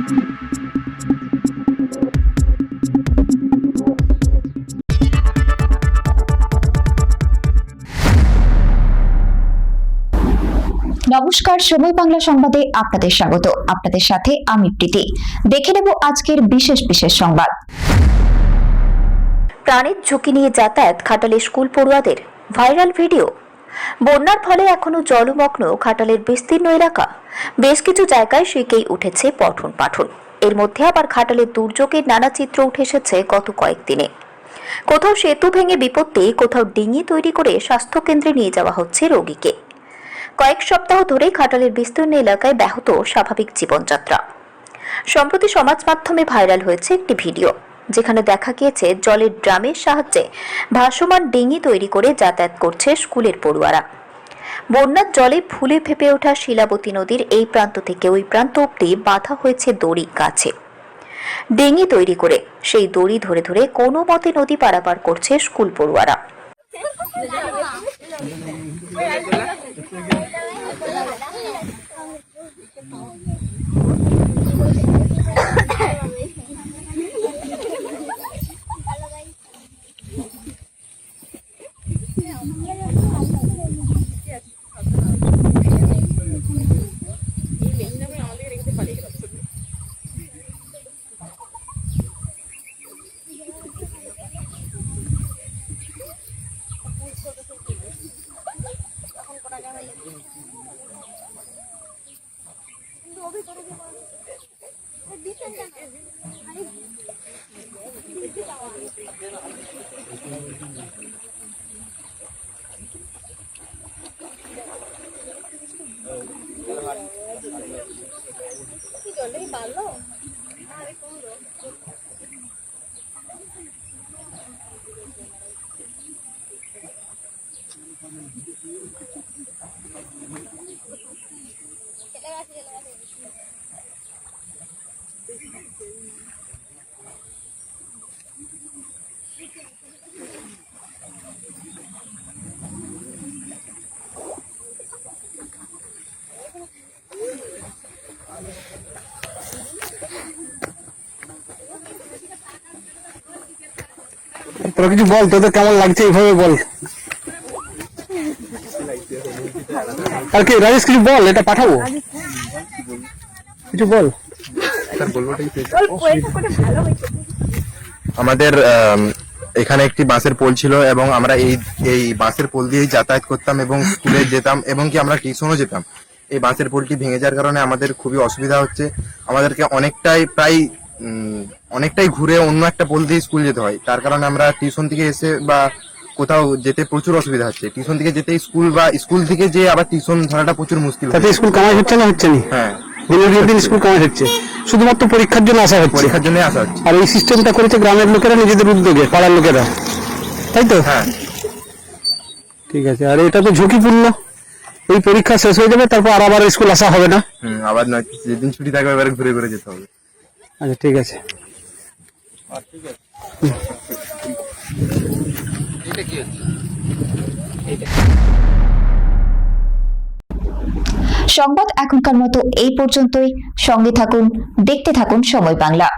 নমস্কার, সময় বাংলা সংবাদে আপনাদের স্বাগত। আপনাদের সাথে আমি প্রীতি। দেখে নেব আজকের বিশেষ বিশেষ সংবাদ। প্রাণের ঝুঁকি নিয়ে যাতায়াত ঘাটালের স্কুল পড়ুয়াদের, ভাইরাল ভিডিও। বন্যার ফলে এখনো জলমগ্ন ঘাটালের বিস্তীর্ণ এলাকা, বেশ কিছু জায়গায় শিখেই উঠেছে পঠন পাঠন। এর মধ্যে আবার ঘাটালের দুর্যোগের নানা চিত্র উঠে এসেছে গত কয়েকদিনে। কোথাও সেতু ভেঙে বিপত্তি, কোথাও ডিঙি তৈরি করে স্বাস্থ্যকেন্দ্রে নিয়ে যাওয়া হচ্ছে রোগীকে। কয়েক সপ্তাহ ধরে ঘাটালের বিস্তীর্ণ এলাকায় ব্যাহত স্বাভাবিক জীবনযাত্রা। সম্প্রতি সমাজ মাধ্যমে ভাইরাল হয়েছে একটি ভিডিও, যেখানে দেখা গিয়েছে জলের ড্রামের সাহায্যে ভাসমান ডিঙি তৈরি করে যাতায়াত করছে স্কুলের পড়ুয়ারা। বন্যার জলে ফুলে ফেঁপে ওঠা শিলাবতী নদীর এই প্রান্ত থেকে ওই প্রান্ত অব্দি বাঁধা হয়েছে দড়ি গাছে। ডিঙি তৈরি করে সেই দড়ি ধরে ধরে কোনো মতে নদী পারাপার করছে স্কুল পড়ুয়ারা। তোরা কিছু বল, তোদের কেমন লাগছে এইভাবে বল। আর কি রাজেশ, কিছু বল, এটা পাঠাবো, কিছু বল। আমাদের এখানে একটি বাঁশের পোল ছিল এবং আমরা এই বাঁশের পোল দিয়েই যাতায়াত করতাম এবং স্কুলে যেতাম এবং কি আমরা টিউশনও যেতাম। এই বাঁশের পোলটি ভেঙে যাওয়ার কারণে আমাদের খুবই অসুবিধা হচ্ছে। আমাদেরকে অনেকটাই ঘুরে অন্য একটা পোল দিয়ে স্কুল যেতে হয়। তার কারণে আমরা টিউশন থেকে এসে বা কোথাও যেতে প্রচুর অসুবিধা হচ্ছে। টিউশন থেকে যেতে স্কুল বা স্কুল থেকে যে আবার টিউশন ধরাটা প্রচুর মুশকিল। তাতে স্কুল কামাই হচ্ছে না, হচ্ছে না? হ্যাঁ, দিন স্কুল কামাই হচ্ছে, শুধুমাত্র পরীক্ষার জন্য আসা হচ্ছে। পরীক্ষার জন্য আসা হচ্ছে। আর এই সিস্টেমটা করেছে গ্রামের লোকেরা নিজেদের উদ্যোগে, পাড়ার লোকেরা, তাই তো? হ্যাঁ, ঠিক আছে। আর এটা তো ঝুঁকিপূর্ণ, এই পরীক্ষা শেষ হয়ে যাবে, তারপর আবার স্কুল আসা হবে না। আবার নয়, যেদিন ছুটি থাকবে এবারে ঘুরে ঘুরে যেতে হবে। আচ্ছা, ঠিক আছে। সংবাদ এখনকার মতো এই পর্যন্তই। সঙ্গে থাকুন, দেখতে থাকুন সময় বাংলা।